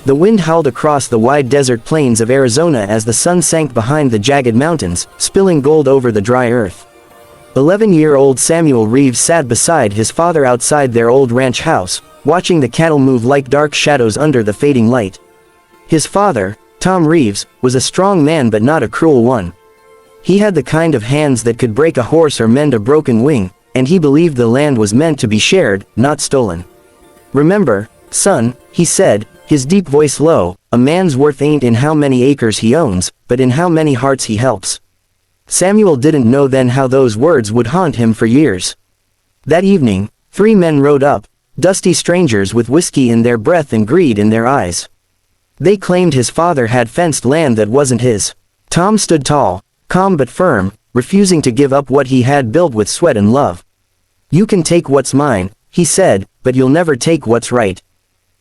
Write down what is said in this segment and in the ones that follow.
The wind howled across the wide desert plains of Arizona as the sun sank behind the jagged mountains, spilling gold over the dry earth. 11-year-old Samuel Reeves sat beside his father outside their old ranch house, watching the cattle move like dark shadows under the fading light. His father, Tom Reeves, was a strong man but not a cruel one. He had the kind of hands that could break a horse or mend a broken wing, and he believed the land was meant to be shared, not stolen. "Remember, son," he said, his deep voice low, "a man's worth ain't in how many acres he owns, but in how many hearts he helps." Samuel didn't know then how those words would haunt him for years. That evening, 3 men rode up, dusty strangers with whiskey in their breath and greed in their eyes. They claimed his father had fenced land that wasn't his. Tom stood tall, calm but firm, refusing to give up what he had built with sweat and love. "You can take what's mine," he said, "but you'll never take what's right."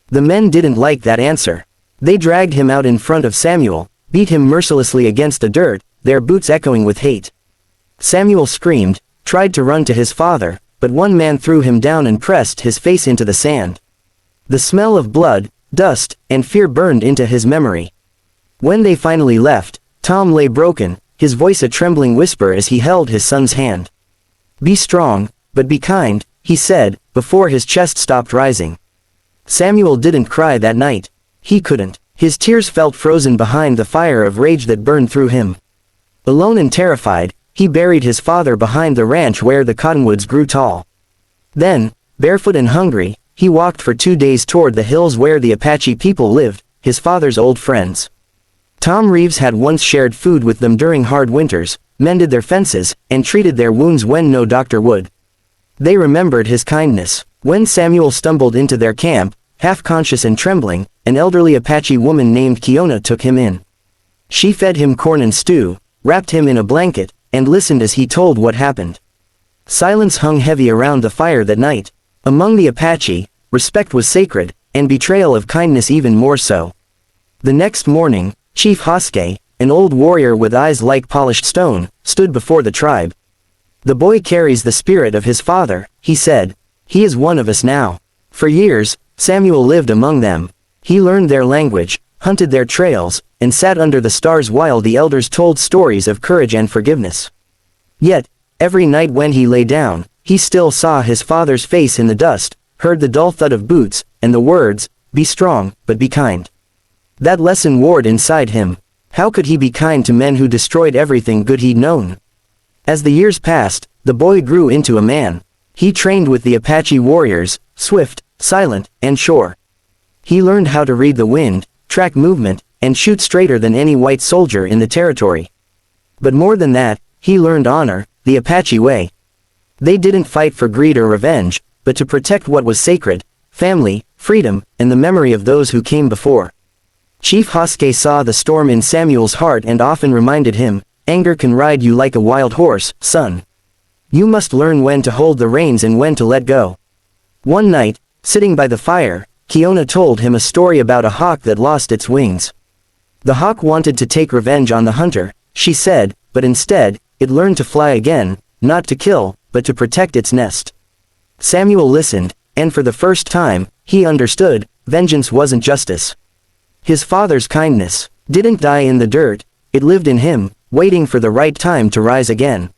The men didn't like that answer. They dragged him out in front of Samuel, beat him mercilessly against the dirt, their boots echoing with hate. Samuel screamed, tried to run to his father, but one man threw him down and pressed his face into the sand. The smell of blood, dust, and fear burned into his memory. When they finally left, Tom lay broken, his voice a trembling whisper as he held his son's hand. "Be strong, but be kind," he said, before his chest stopped rising. Samuel didn't cry that night. He couldn't. His tears felt frozen behind the fire of rage that burned through him. Alone and terrified, he buried his father behind the ranch where the cottonwoods grew tall. Then, barefoot and hungry, he walked for 2 days toward the hills where the Apache people lived, his father's old friends. Tom Reeves had once shared food with them during hard winters, mended their fences, and treated their wounds when no doctor would. They remembered his kindness. When Samuel stumbled into their camp, half-conscious and trembling, an elderly Apache woman named Kiona took him in. She fed him corn and stew, wrapped him in a blanket, and listened as he told what happened. Silence hung heavy around the fire that night. Among the Apache, respect was sacred, and betrayal of kindness even more so. The next morning, Chief Hoskay, an old warrior with eyes like polished stone, stood before the tribe. "The boy carries the spirit of his father," he said. "He is one of us now." For years, Samuel lived among them. He learned their language, hunted their trails, and sat under the stars while the elders told stories of courage and forgiveness. Yet, every night when he lay down, he still saw his father's face in the dust, heard the dull thud of boots, and the words, "Be strong, but be kind." That lesson warred inside him. How could he be kind to men who destroyed everything good he'd known? As the years passed, the boy grew into a man. He trained with the Apache warriors, swift, silent, and sure. He learned how to read the wind, track movement, and shoot straighter than any white soldier in the territory. But more than that, he learned honor, the Apache way. They didn't fight for greed or revenge, but to protect what was sacred, family, freedom, and the memory of those who came before. Chief Hoskay saw the storm in Samuel's heart and often reminded him, "Anger can ride you like a wild horse, son. You must learn when to hold the reins and when to let go." One night, sitting by the fire, Kiona told him a story about a hawk that lost its wings. The hawk wanted to take revenge on the hunter, she said, but instead, it learned to fly again, not to kill, but to protect its nest. Samuel listened, and for the first time, he understood, vengeance wasn't justice. His father's kindness didn't die in the dirt, it lived in him, waiting for the right time to rise again.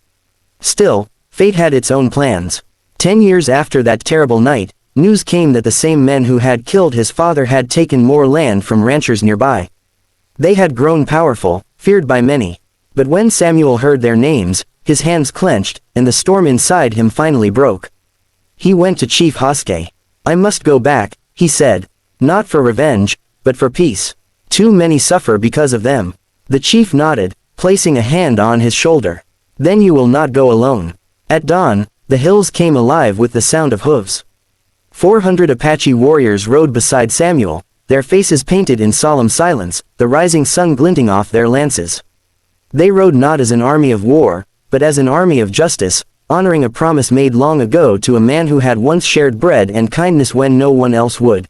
Still, fate had its own plans. 10 years after that terrible night, news came that the same men who had killed his father had taken more land from ranchers nearby. They had grown powerful, feared by many. But when Samuel heard their names, his hands clenched, and the storm inside him finally broke. He went to Chief Hoskay. "I must go back," he said. "Not for revenge, but for peace. Too many suffer because of them." The chief nodded, placing a hand on his shoulder. "Then you will not go alone." At dawn, the hills came alive with the sound of hooves. 400 Apache warriors rode beside Samuel, their faces painted in solemn silence, the rising sun glinting off their lances. They rode not as an army of war, but as an army of justice, honoring a promise made long ago to a man who had once shared bread and kindness when no one else would.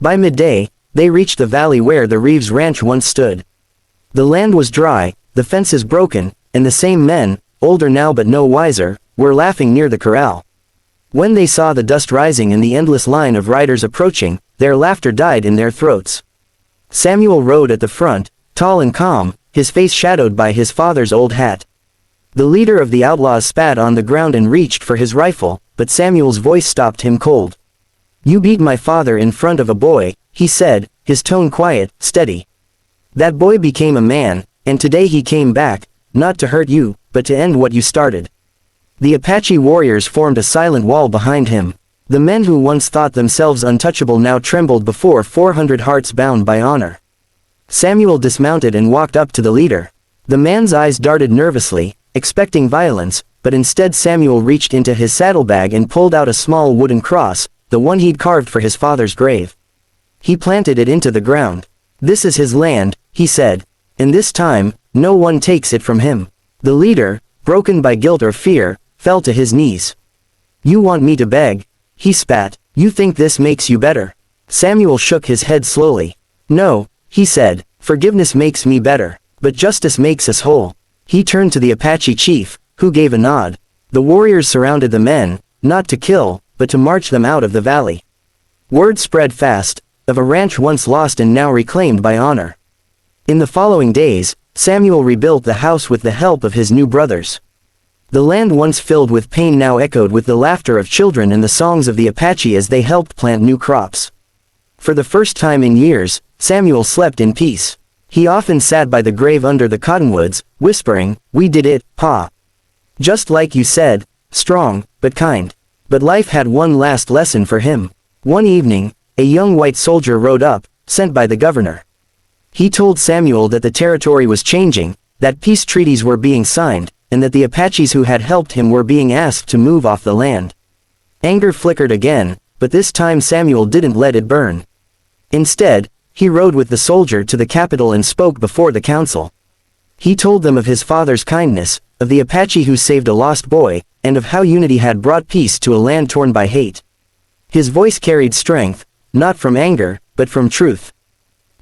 By midday, they reached the valley where the Reeves ranch once stood. The land was dry, the fences broken, and the same men, older now but no wiser, were laughing near the corral. When they saw the dust rising and the endless line of riders approaching, their laughter died in their throats. Samuel rode at the front, tall and calm, his face shadowed by his father's old hat. The leader of the outlaws spat on the ground and reached for his rifle, but Samuel's voice stopped him cold. "You beat my father in front of a boy," he said, his tone quiet, steady. "That boy became a man, and today he came back, not to hurt you, but to end what you started." The Apache warriors formed a silent wall behind him. The men who once thought themselves untouchable now trembled before 400 hearts bound by honor. Samuel dismounted and walked up to the leader. The man's eyes darted nervously, expecting violence, but instead Samuel reached into his saddlebag and pulled out a small wooden cross, the one he'd carved for his father's grave. He planted it into the ground. "This is his land," he said, "and this time, no one takes it from him." The leader, broken by guilt or fear, fell to his knees. "You want me to beg?" he spat. "You think this makes you better?" Samuel shook his head slowly. "No," he said, "forgiveness makes me better, but justice makes us whole." He turned to the Apache chief, who gave a nod. The warriors surrounded the men, not to kill, but to march them out of the valley. Word spread fast, of a ranch once lost and now reclaimed by honor. In the following days, Samuel rebuilt the house with the help of his new brothers. The land once filled with pain now echoed with the laughter of children and the songs of the Apache as they helped plant new crops. For the first time in years, Samuel slept in peace. He often sat by the grave under the cottonwoods, whispering, "We did it, Pa. Just like you said, strong, but kind." But life had one last lesson for him. One evening, a young white soldier rode up, sent by the governor. He told Samuel that the territory was changing, that peace treaties were being signed, and that the Apaches who had helped him were being asked to move off the land. Anger flickered again, but this time Samuel didn't let it burn. Instead, he rode with the soldier to the capital and spoke before the council. He told them of his father's kindness, of the Apache who saved a lost boy, and of how unity had brought peace to a land torn by hate. His voice carried strength, not from anger, but from truth.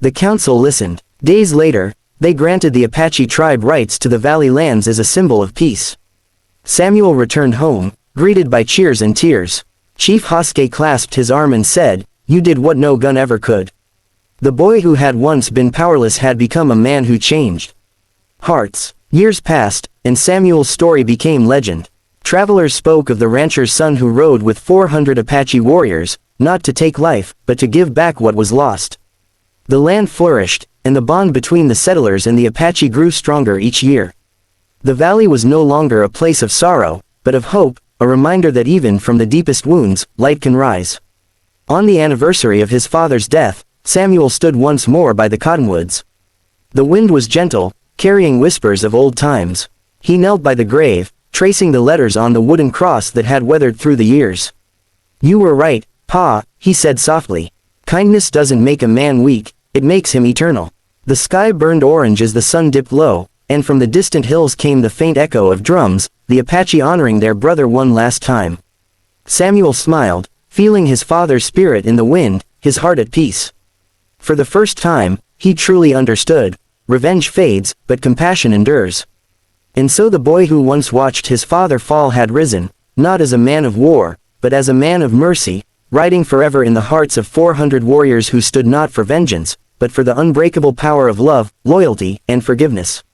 The council listened. Days later, they granted the Apache tribe rights to the valley lands as a symbol of peace. Samuel returned home, greeted by cheers and tears. Chief Hoskey clasped his arm and said, "You did what no gun ever could." The boy who had once been powerless had become a man who changed hearts. Years passed, and Samuel's story became legend. Travelers spoke of the rancher's son who rode with 400 Apache warriors, not to take life, but to give back what was lost. The land flourished, and the bond between the settlers and the Apache grew stronger each year. The valley was no longer a place of sorrow, but of hope, a reminder that even from the deepest wounds, light can rise. On the anniversary of his father's death, Samuel stood once more by the cottonwoods. The wind was gentle, carrying whispers of old times. He knelt by the grave, tracing the letters on the wooden cross that had weathered through the years. "You were right, Pa," he said softly. "Kindness doesn't make a man weak, it makes him eternal." The sky burned orange as the sun dipped low, and from the distant hills came the faint echo of drums, the Apache honoring their brother one last time. Samuel smiled, feeling his father's spirit in the wind, his heart at peace. For the first time, he truly understood. Revenge fades, but compassion endures. And so the boy who once watched his father fall had risen, not as a man of war, but as a man of mercy, riding forever in the hearts of 400 warriors who stood not for vengeance, but for the unbreakable power of love, loyalty, and forgiveness.